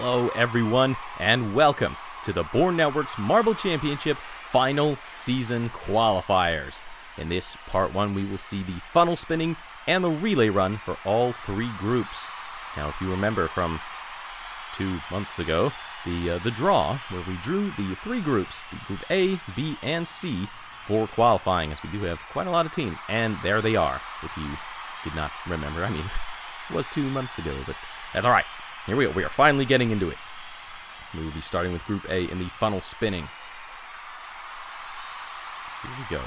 Hello everyone, and welcome to the Bourne Network's Marble Championship Final Season Qualifiers. In this Part 1, we will see the funnel spinning and the relay run for all three groups. Now, if you remember from 2 months ago, the draw, where we drew the three groups, the Group A, B, and C, for qualifying, as we do have quite a lot of teams. And there they are, if you did not remember. I mean, it was 2 months ago, but that's alright. Here we go. We are finally getting into it. We will be starting with Group A in the funnel spinning. Here we go.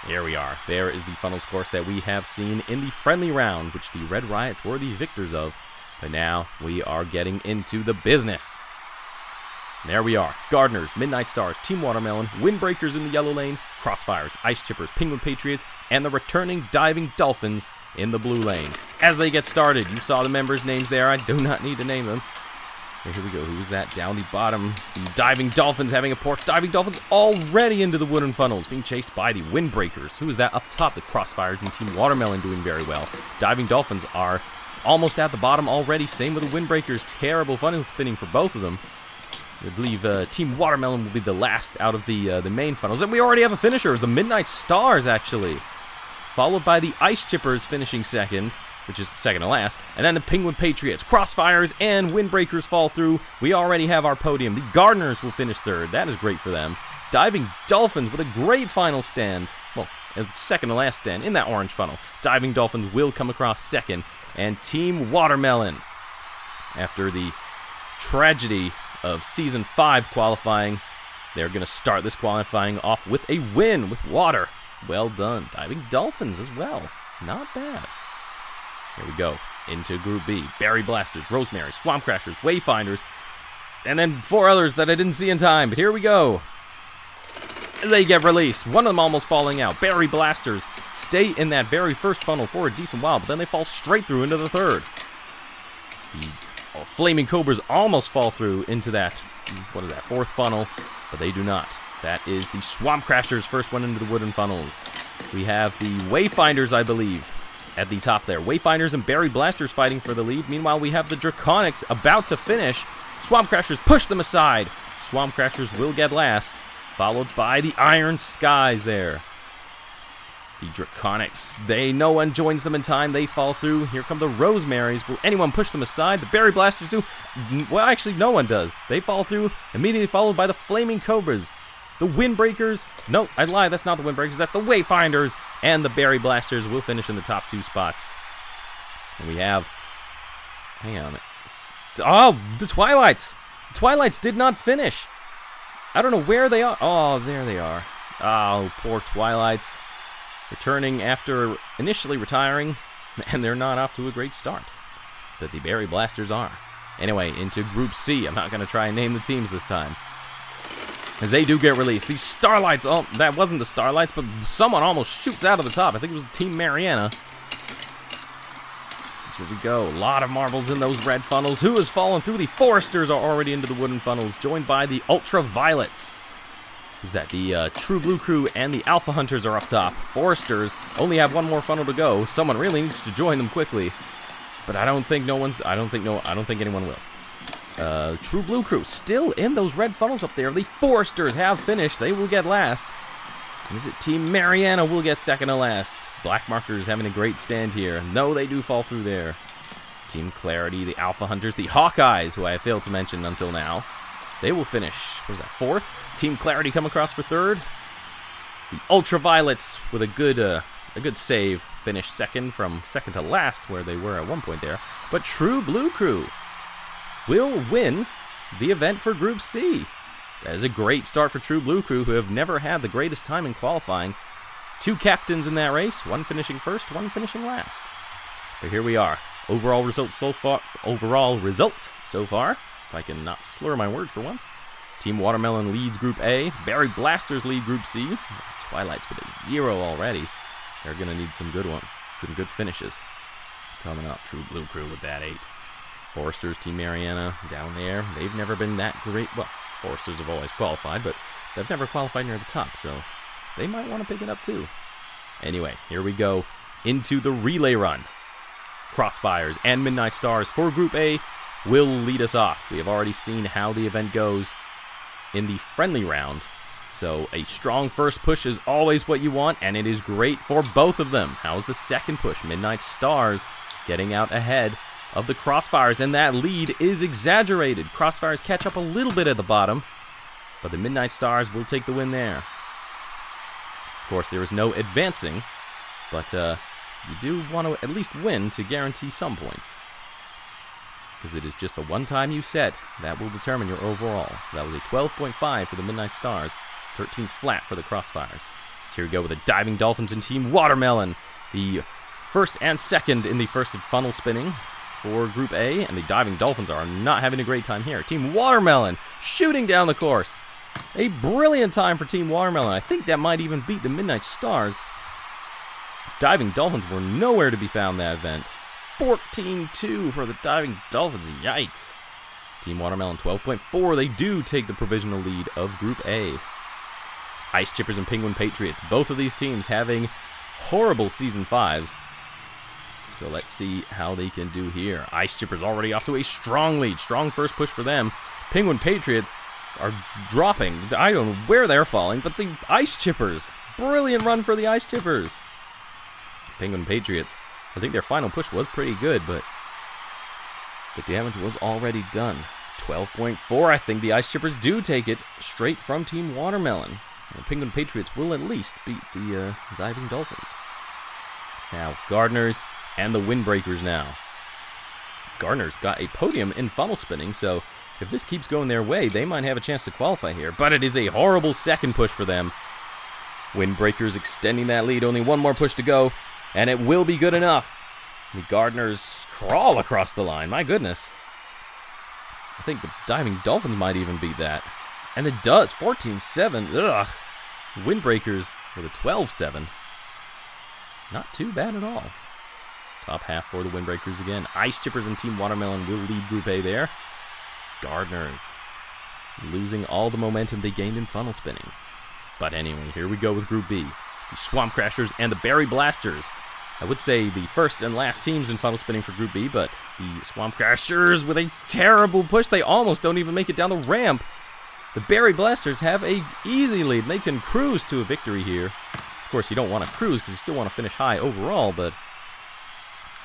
Here we are. There is the funnels course that we have seen in the friendly round, which the Red Riots were the victors of. But now we are getting into the business. There we are. Gardeners, Midnight Stars, Team Watermelon, Windbreakers in the yellow lane, Crossfires, Ice Chippers, Penguin Patriots, and the returning Diving Dolphins in the blue lane. As they get started, you saw the members' names there. I do not need to name them. Here we go. Who is that down the bottom? The Diving Dolphins having a pork. Diving Dolphins already into the wooden funnels, being chased by the Windbreakers. Who is that up top? The Crossfires and Team Watermelon doing very well. Diving Dolphins are almost at the bottom already. Same with the Windbreakers. Terrible funnel spinning for both of them. I believe Team Watermelon will be the last out of the main funnels. And we already have a finisher. The Midnight Stars, actually. Followed by the Ice Chippers finishing second, which is second to last. And then the Penguin Patriots, Crossfires, and Windbreakers fall through. We already have our podium. The Gardeners will finish third. That is great for them. Diving Dolphins with a great final stand. Well, second to last stand in that orange funnel. Diving Dolphins will come across second. And Team Watermelon, after the tragedy of Season 5 qualifying, they're going to start this qualifying off with a win with water. Well done. Diving Dolphins as well. Not bad. Here we go. Into Group B. Berry Blasters, Rosemary, Swamp Crashers, Wayfinders, and then 4 others that I didn't see in time. But here we go. They get released. One of them almost falling out. Berry Blasters stay in that very first funnel for a decent while, but then they fall straight through into the third. The Flaming Cobras almost fall through into that, what is that, fourth funnel, but they do not. That is the Swamp Crashers, first one into the wooden funnels. We have the Wayfinders, I believe, at the top there. Wayfinders and Berry Blasters fighting for the lead. Meanwhile, we have the Draconics about to finish. Swamp Crashers push them aside. Swamp Crashers will get last, followed by the Iron Skies there. The Draconics, no one joins them in time. They fall through. Here come the Rosemarys. Will anyone push them aside? The Berry Blasters do. Well, actually, no one does. They fall through, immediately followed by the Flaming Cobras. The Windbreakers, no, I lied, that's not the Windbreakers, that's the Wayfinders, and the Berry Blasters will finish in the top 2 spots. And we have, hang on, oh, the Twilights. The Twilights did not finish. I don't know where they are. Oh, there they are. Oh, poor Twilights. Returning after initially retiring, and they're not off to a great start. But the Berry Blasters are. Anyway, into Group C. I'm not going to try and name the teams this time, as they do get released. The Starlights, oh, that wasn't the Starlights, but someone almost shoots out of the top. I think it was Team Mariana. Here we go. A lot of marbles in those red funnels. Who has fallen through? The Foresters are already into the wooden funnels, joined by the Ultraviolets. Who's that? The True Blue Crew and the Alpha Hunters are up top. Foresters only have one more funnel to go. Someone really needs to join them quickly, but I don't think anyone will. True Blue Crew still in those red funnels up there. The Foresters have finished. They will get last. Is it Team Mariana will get second to last? Black Markers having a great stand here. No, they do fall through there. Team Clarity, the Alpha Hunters, the Hawkeyes, who I have failed to mention until now. They will finish, what is that, fourth? Team Clarity come across for third. The Ultraviolets with a good save finish second from second to last, where they were at one point there. But True Blue Crew will win the event for Group C. That is a great start for True Blue Crew, who have never had the greatest time in qualifying. 2 captains in that race, one finishing first, one finishing last. But here we are. Overall results so far, if I can not slur my words for once. Team Watermelon leads Group A. Berry Blasters lead Group C. Twilights with a 0 already. They're going to need some good finishes coming up. True Blue Crew with that 8. Foresters, Team Mariana, down there. They've never been that great. Well, Foresters have always qualified, but they've never qualified near the top, so they might want to pick it up too. Anyway, here we go into the relay run. Crossfires and Midnight Stars for Group A. will lead us off. We have already seen how the event goes in the friendly round. So a strong first push is always what you want, and it is great for both of them. How's the second push? Midnight Stars getting out ahead of the Crossfires, and that lead is exaggerated. Crossfires catch up a little bit at the bottom, but the Midnight Stars will take the win there. Of course, there is no advancing, but you do want to at least win to guarantee some points, because it is just the one time you set that will determine your overall. So that was a 12.5 for the Midnight Stars, 13 flat for the Crossfires. So here we go with the Diving Dolphins and Team Watermelon. The first and second in the first funnel spinning for Group A, and the Diving Dolphins are not having a great time here. Team Watermelon shooting down the course. A brilliant time for Team Watermelon. I think that might even beat the Midnight Stars. Diving Dolphins were nowhere to be found that event. 14-2 for the Diving Dolphins. Yikes. Team Watermelon 12.4. They do take the provisional lead of Group A. Ice Chippers and Penguin Patriots. Both of these teams having horrible Season 5s. So let's see how they can do here. Ice Chippers already off to a strong lead. Strong first push for them. Penguin Patriots are dropping. I don't know where they're falling, but the Ice Chippers. Brilliant run for the Ice Chippers. Penguin Patriots, I think their final push was pretty good, but the damage was already done. 12.4, I think the Ice Chippers do take it straight from Team Watermelon. The Penguin Patriots will at least beat the Diving Dolphins. Now, Gardeners and the Windbreakers now. Gardeners got a podium in funnel spinning, so if this keeps going their way, they might have a chance to qualify here. But it is a horrible second push for them. Windbreakers extending that lead. Only one more push to go, and it will be good enough. The Gardeners crawl across the line. My goodness. I think the Diving Dolphins might even beat that. And it does. 14-7. Ugh. Windbreakers with a 12-7. Not too bad at all. Top half for the Windbreakers again. Ice Chippers and Team Watermelon will lead Group A there. Gardeners losing all the momentum they gained in funnel spinning. But anyway, here we go with Group B. The Swamp Crashers and the Berry Blasters. I would say the first and last teams in funnel spinning for Group B, but the Swamp Crashers with a terrible push. They almost don't even make it down the ramp. The Berry Blasters have a easy lead. They can cruise to a victory here. Of course, you don't want to cruise because you still want to finish high overall, but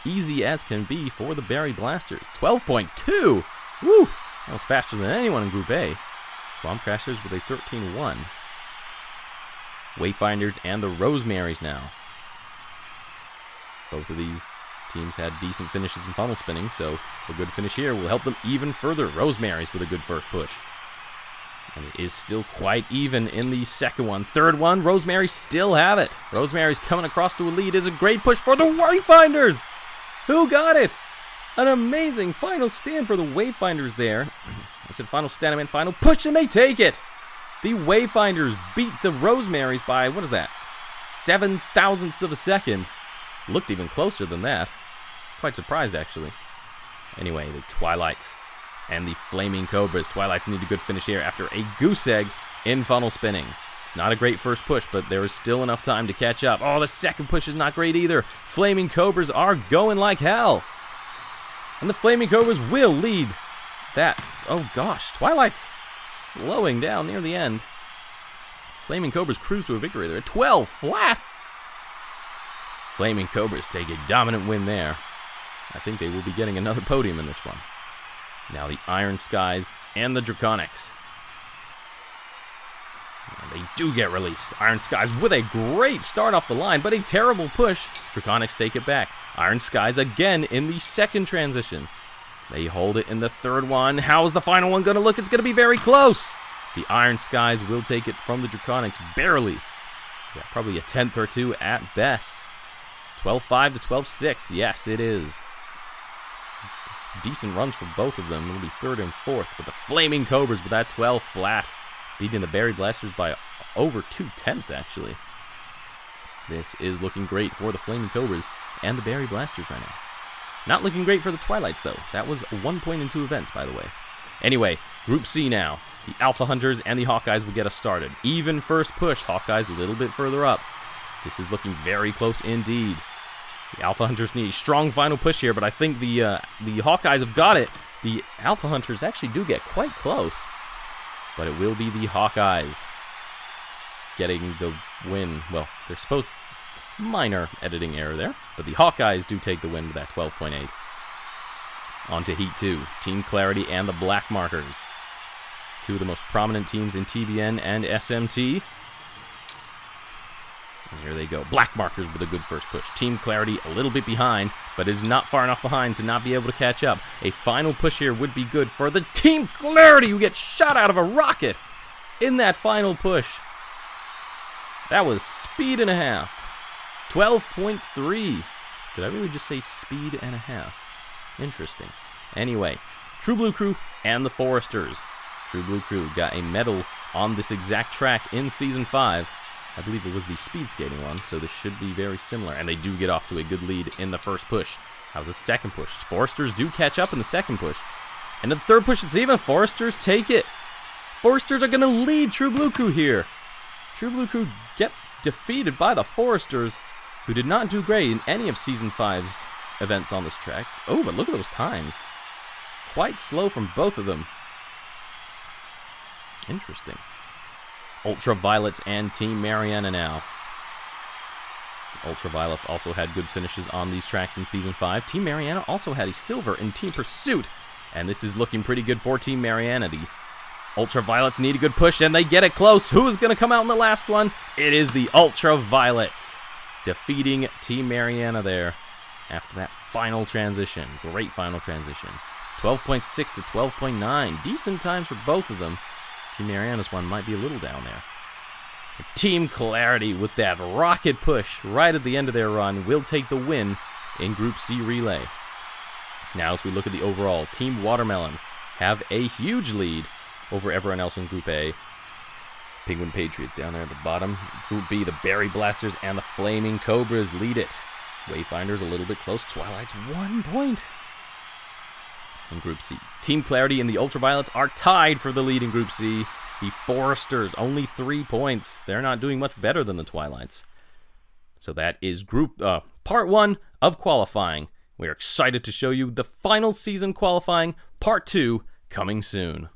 easy as can be for the Berry Blasters. 12.2! Woo! That was faster than anyone in Group A. Swamp Crashers with a 13-1. Wayfinders and the Rosemarys now. Both of these teams had decent finishes in funnel spinning, so a good finish here will help them even further. Rosemarys with a good first push. And it is still quite even in the second one. Third one, Rosemarys still have it. Rosemarys coming across to a lead is a great push for the Wayfinders. Who got it? An amazing final stand for the Wayfinders there. I said final stand, I meant final push, and they take it. The Wayfinders beat the Rosemarys by, what is that, 7 thousandths of a second. Looked even closer than that. Quite surprised, actually. Anyway, the Twilights and the Flaming Cobras. Twilights need a good finish here after a goose egg in funnel spinning. It's not a great first push, but there is still enough time to catch up. Oh, the second push is not great either. Flaming Cobras are going like hell. And the Flaming Cobras will lead that. Oh, gosh. Twilights slowing down near the end. Flaming Cobras cruise to a victory there. 12 flat. Flaming Cobras take a dominant win there. I think they will be getting another podium in this one. Now the Iron Skies and the Draconics. And they do get released. Iron Skies with a great start off the line, but a terrible push. Draconics take it back. Iron Skies again in the second transition. They hold it in the third one. How is the final one going to look? It's going to be very close. The Iron Skies will take it from the Draconics barely. Yeah, probably a tenth or two at best. 12-5 to 12-6. Yes, it is. Decent runs for both of them. It'll be third and fourth. But the Flaming Cobras with that 12 flat, beating the Berry Blasters by over 2/10, actually. This is looking great for the Flaming Cobras and the Berry Blasters right now. Not looking great for the Twilights, though. That was 1 point in 2 events, by the way. Anyway, Group C now. The Alpha Hunters and the Hawkeyes will get us started. Even first push. Hawkeyes a little bit further up. This is looking very close indeed. The Alpha Hunters need a strong final push here, but I think the Hawkeyes have got it. The Alpha Hunters actually do get quite close, but it will be the Hawkeyes getting the win. Well, they're supposed... Minor editing error there, but the Hawkeyes do take the win with that 12.8. On to Heat 2. Team Clarity and the Black Markers. Two of the most prominent teams in TBN and SMT. And here they go. Black Markers with a good first push. Team Clarity a little bit behind, but is not far enough behind to not be able to catch up. A final push here would be good for the Team Clarity, who get shot out of a rocket in that final push. That was speed and a half. 12.3. Did I really just say speed and a half? Interesting. Anyway, True Blue Crew and the Foresters. True Blue Crew got a medal on this exact track in Season 5. I believe it was the speed skating one, so this should be very similar. And they do get off to a good lead in the first push. That was the second push. Foresters do catch up in the second push. And the third push, it's even. Foresters take it. Foresters are going to lead True Blue Crew here. True Blue Crew get defeated by the Foresters, who did not do great in any of Season 5's events on this track. Oh, but look at those times. Quite slow from both of them. Interesting. Ultraviolets and Team Mariana now. Ultraviolets also had good finishes on these tracks in Season 5. Team Mariana also had a silver in Team Pursuit, and this is looking pretty good for Team Mariana. The Ultraviolets need a good push, and they get it close. Who's going to come out in the last one? It is the Ultraviolets, defeating Team Mariana there after that final transition. Great final transition. 12.6 to 12.9. Decent times for both of them. Team Mariana's one might be a little down there. Team Clarity, with that rocket push right at the end of their run, will take the win in Group C Relay. Now as we look at the overall, Team Watermelon have a huge lead over everyone else in Group A. Penguin Patriots down there at the bottom. Group B, the Berry Blasters and the Flaming Cobras lead it. Wayfinders a little bit close. Twilight's 1 point. In Group C, Team Clarity and the Ultraviolets are tied for the lead in Group C. The Foresters, only 3 points. They're not doing much better than the Twilights. So that is Part 1 of qualifying. We're excited to show you the final season qualifying, Part 2, coming soon.